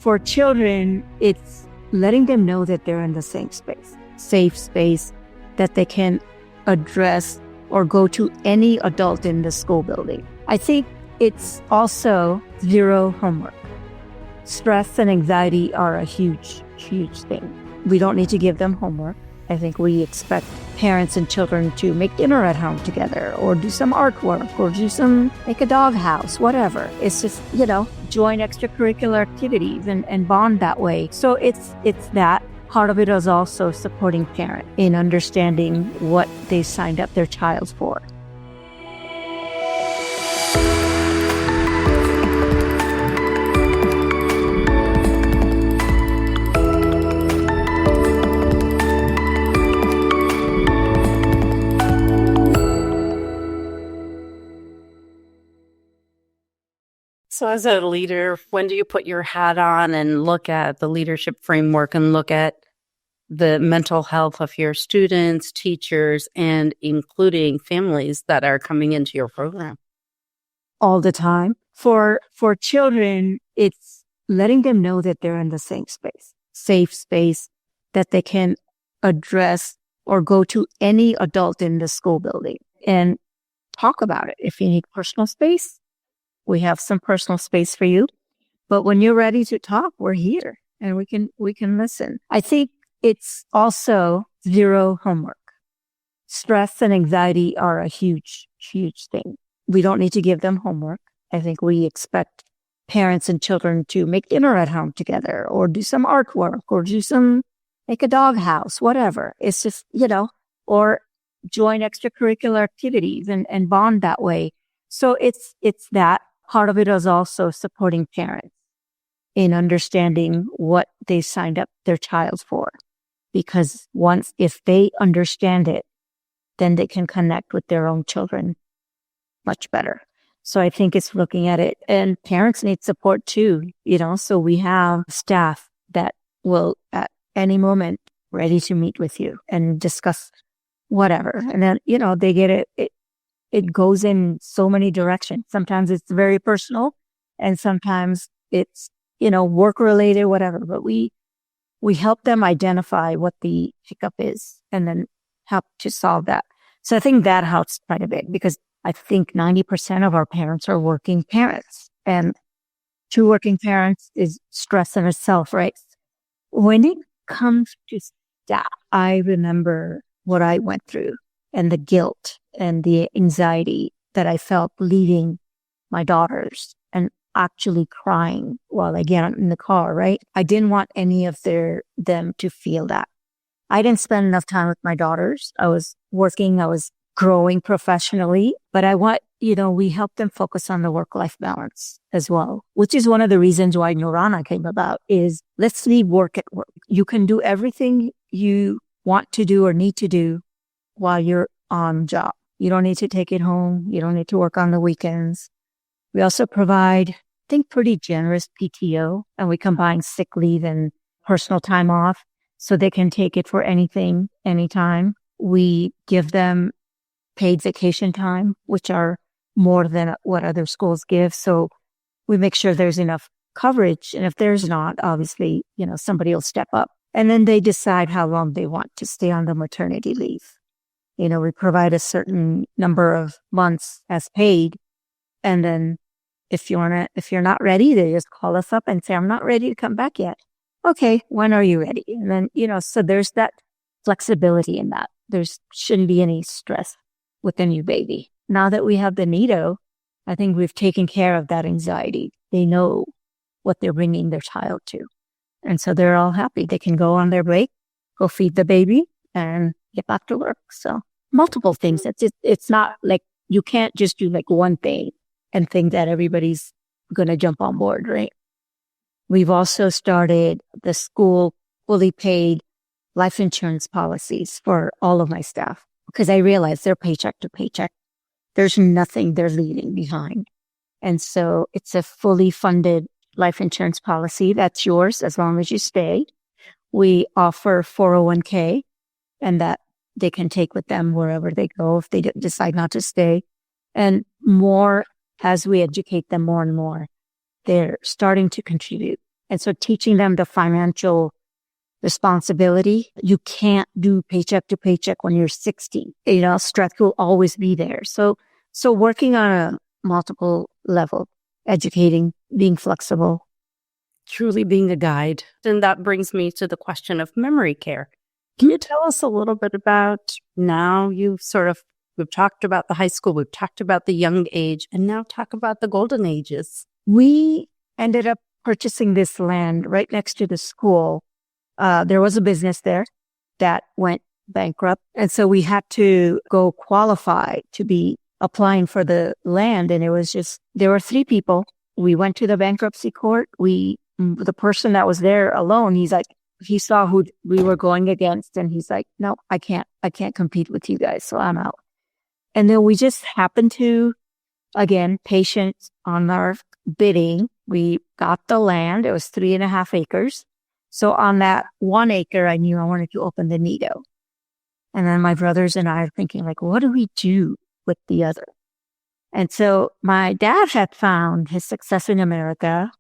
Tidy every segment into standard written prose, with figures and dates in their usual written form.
For children, it's letting them know that they're in the same space, safe space, that they can address or go to any adult in the school building. I think it's also zero homework. Stress and anxiety are a huge, huge thing. We don't need to give them homework. I think we expect parents and children to make dinner at home together or do some artwork or make a dog house, whatever. It's just, join extracurricular activities and bond that way. So it's that. Part of it is also supporting parents in understanding what they signed up their child for. So as a leader, when do you put your hat on and look at the leadership framework and look at the mental health of your students, teachers, and including families that are coming into your program? All the time. For children, it's letting them know that they're in the same space, safe space, that they can address or go to any adult in the school building and talk about it. If you need personal space, we have some personal space for you. But when you're ready to talk, we're here and we can listen. I think it's also zero homework. Stress and anxiety are a huge, huge thing. We don't need to give them homework. I think we expect parents and children to make dinner at home together or do some artwork or make a dog house, whatever. It's just, or join extracurricular activities and bond that way. So it's that. Part of it is also supporting parents in understanding what they signed up their child for. Because if they understand it, then they can connect with their own children much better. So I think it's looking at it, and parents need support too, so we have staff that will at any moment ready to meet with you and discuss whatever. And then, they get it. It goes in so many directions. Sometimes it's very personal and sometimes it's, work related, whatever, but we help them identify what the hiccup is and then help to solve that. So I think that helps quite a bit because I think 90% of our parents are working parents, and 2 working parents is stress in itself, right? When it comes to staff, I remember what I went through and the guilt and the anxiety that I felt leaving my daughters and actually crying while I get in the car, right? I didn't want any of them to feel that. I didn't spend enough time with my daughters. I was working, I was growing professionally, but we help them focus on the work-life balance as well, which is one of the reasons why Norana came about is let's leave work at work. You can do everything you want to do or need to do while you're on job. You don't need to take it home. You don't need to work on the weekends. We also provide, I think, pretty generous PTO, and we combine sick leave and personal time off so they can take it for anything, anytime. We give them paid vacation time, which are more than what other schools give. So we make sure there's enough coverage. And if there's not, obviously, somebody will step up. And then they decide how long they want to stay on the maternity leave. We provide a certain number of months as paid. And then if you're not ready, they just call us up and say, I'm not ready to come back yet. Okay, when are you ready? And then, so there's that flexibility in that. There shouldn't be any stress with the new baby. Now that we have the NIDO, I think we've taken care of that anxiety. They know what they're bringing their child to. And so they're all happy. They can go on their break, go feed the baby, and get back to work. So multiple things. It's not like you can't just do like one thing and think that everybody's going to jump on board, right? We've also started the school fully paid life insurance policies for all of my staff because I realize they're paycheck to paycheck. There's nothing they're leaving behind. And so it's a fully funded life insurance policy that's yours as long as you stay. We offer 401k and that they can take with them wherever they go if they decide not to stay. And more as we educate them more and more, they're starting to contribute And so teaching them the financial responsibility. You can't do paycheck to paycheck when you're 60. Stress will always be there. So working on a multiple level, educating, being flexible. Truly being a guide. And that brings me to the question of memory care. Can you tell us a little bit about now we've talked about the high school, we've talked about the young age, and now talk about the golden ages. We ended up purchasing this land right next to the school. There was a business there that went bankrupt. And so we had to go qualify to be applying for the land. And it was there were 3 people. We went to the bankruptcy court. The person that was there alone, he saw who we were going against. And he's like, no, I can't compete with you guys. So I'm out. And then we just happened to, again, patience on our bidding. We got the land. It was 3.5 acres. So on that 1 acre, I knew I wanted to open the nido. And then my brothers and I are thinking, like, what do we do with the other? And so my dad had found his success in America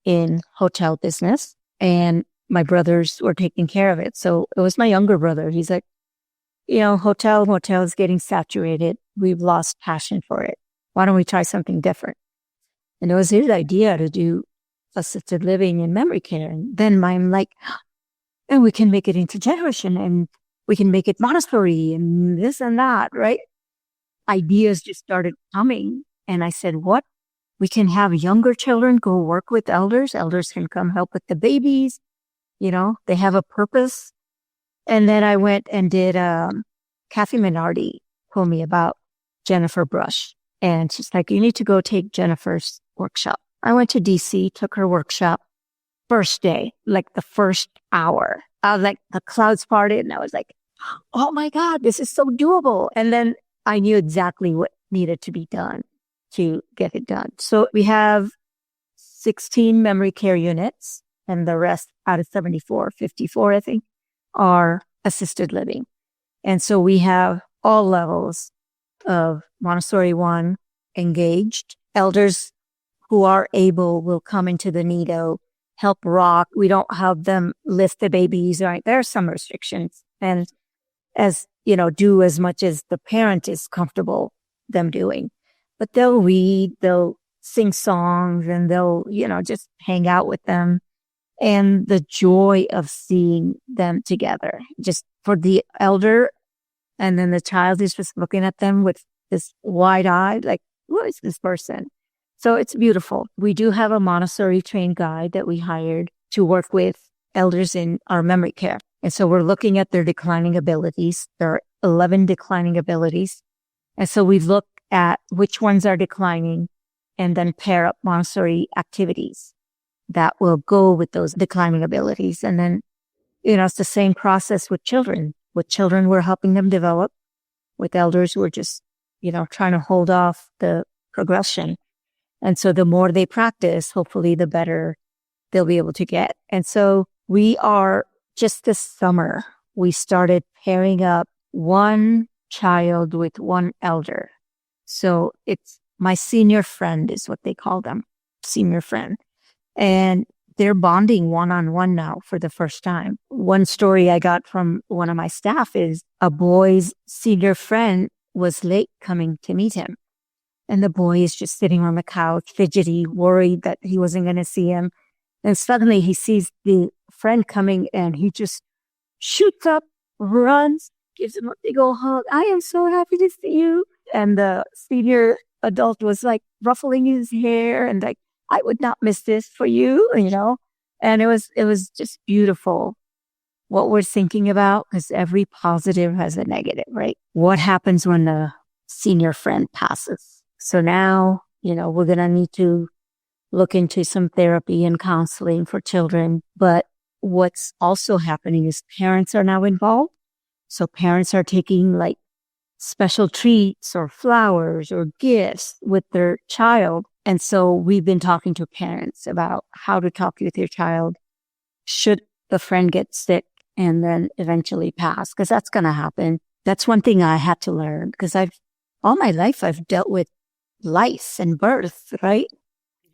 in hotel business, and my brothers were taking care of it. So it was my younger brother. He's like, hotel is getting saturated. We've lost passion for it. Why don't we try something different? And it was his idea to do assisted living and memory care. And then I'm like, and we can make it intergenerational, and we can make it Montessori and this and that, right? Ideas just started coming. And I said, what? We can have younger children go work with elders. Elders can come help with the babies. They have a purpose. And then I went and did, Kathy Minardi told me about Jennifer Brush. And she's like, you need to go take Jennifer's workshop. I went to DC, took her workshop. First day, like the first hour, I was like, the clouds parted, and I was like, oh my God, this is so doable. And then I knew exactly what needed to be done to get it done. So we have 16 memory care units, and the rest out of 54, I think, are assisted living. And so we have all levels of Montessori 1 engaged. Elders who are able will come into the nido, help rock. We don't have them lift the babies, right? There are some restrictions. And do as much as the parent is comfortable them doing. But they'll read, they'll sing songs, and they'll, just hang out with them. And the joy of seeing them together, just for the elder, and then the child is just looking at them with this wide eye, like, who is this person? So it's beautiful. We do have a Montessori trained guide that we hired to work with elders in our memory care. And so we're looking at their declining abilities. There are 11 declining abilities. And so we look at which ones are declining and then pair up Montessori activities that will go with those declining abilities. And then, it's the same process with children. With children, we're helping them develop. With elders, we're just, trying to hold off the progression. And so the more they practice, hopefully the better they'll be able to get. And so we are, just this summer, we started pairing up one child with one elder. So it's my senior friend is what they call them, senior friend. And they're bonding one-on-one now for the first time. One story I got from one of my staff is a boy's senior friend was late coming to meet him. And the boy is just sitting on the couch, fidgety, worried that he wasn't going to see him. And suddenly he sees the friend coming, and he just shoots up, runs, gives him a big old hug. I am so happy to see you. And the senior adult was like ruffling his hair and like, I would not miss this for you, And it was just beautiful what we're thinking about, because every positive has a negative, right? What happens when the senior friend passes? So now, we're going to need to look into some therapy and counseling for children. But what's also happening is parents are now involved. So parents are taking like special treats or flowers or gifts with their child. And so we've been talking to parents about how to talk with your child should the friend get sick and then eventually pass, because that's going to happen. That's one thing I had to learn, because all my life I've dealt with life and birth, right?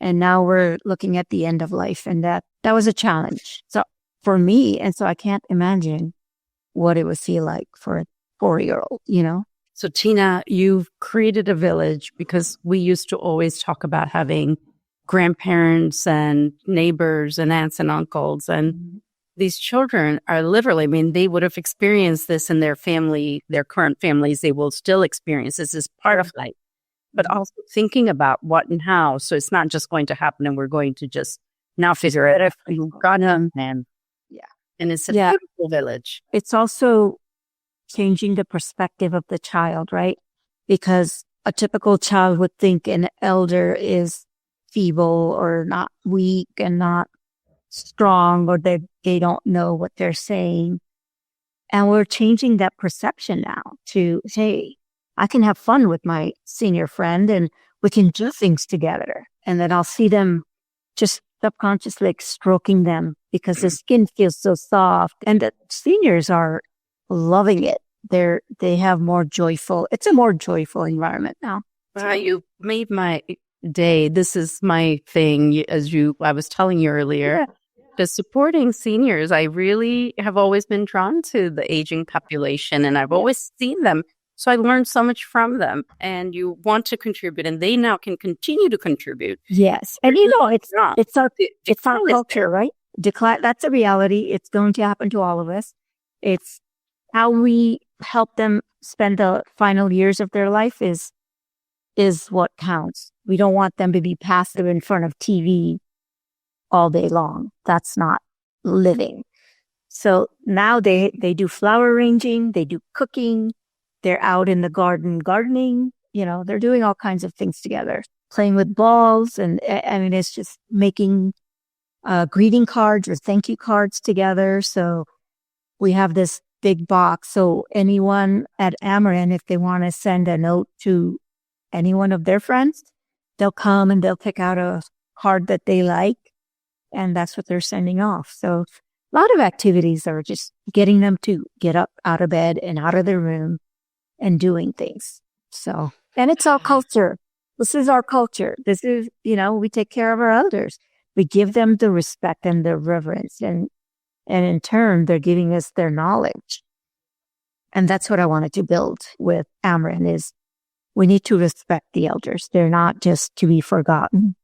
And now we're looking at the end of life, and that was a challenge. So for me, and so I can't imagine what it would feel like for a 4-year-old, So Tina, you've created a village, because we used to always talk about having grandparents and neighbors and aunts and uncles. And these children are literally, they would have experienced this in their family, their current families. They will still experience this as part of life, but also thinking about what and how. So it's not just going to happen and we're going to just now figure it out. You've got them, and it's a beautiful village. It's also changing the perspective of the child, right? Because a typical child would think an elder is feeble or not weak and not strong, or they don't know what they're saying. And we're changing that perception now to, hey, I can have fun with my senior friend and we can do things together. And then I'll see them just subconsciously stroking them because the skin feels so soft. And the seniors are loving it. They have it's a more joyful environment now. You made my day. This is my thing, I was telling you earlier. The supporting seniors, I really have always been drawn to the aging population, and I've always seen them. So I learned so much from them, and you want to contribute, and they now can continue to contribute. Yes. And it's our culture, right? Decline, that's a reality. It's going to happen to all of us. It's how we help them spend the final years of their life is what counts. We don't want them to be passive in front of TV all day long. That's not living. So now they do flower arranging, they do cooking, they're out in the garden gardening, they're doing all kinds of things together, playing with balls. And it's just making greeting cards or thank you cards together. So we have this big box. So anyone at Amaran, if they want to send a note to any one of their friends, they'll come and they'll pick out a card that they like, and that's what they're sending off. So a lot of activities are just getting them to get up out of bed and out of their room and doing things. So, and it's our culture. This is our culture. This is, we take care of our elders. We give them the respect and the reverence, and in turn, they're giving us their knowledge. And that's what I wanted to build with Amaran is we need to respect the elders. They're not just to be forgotten.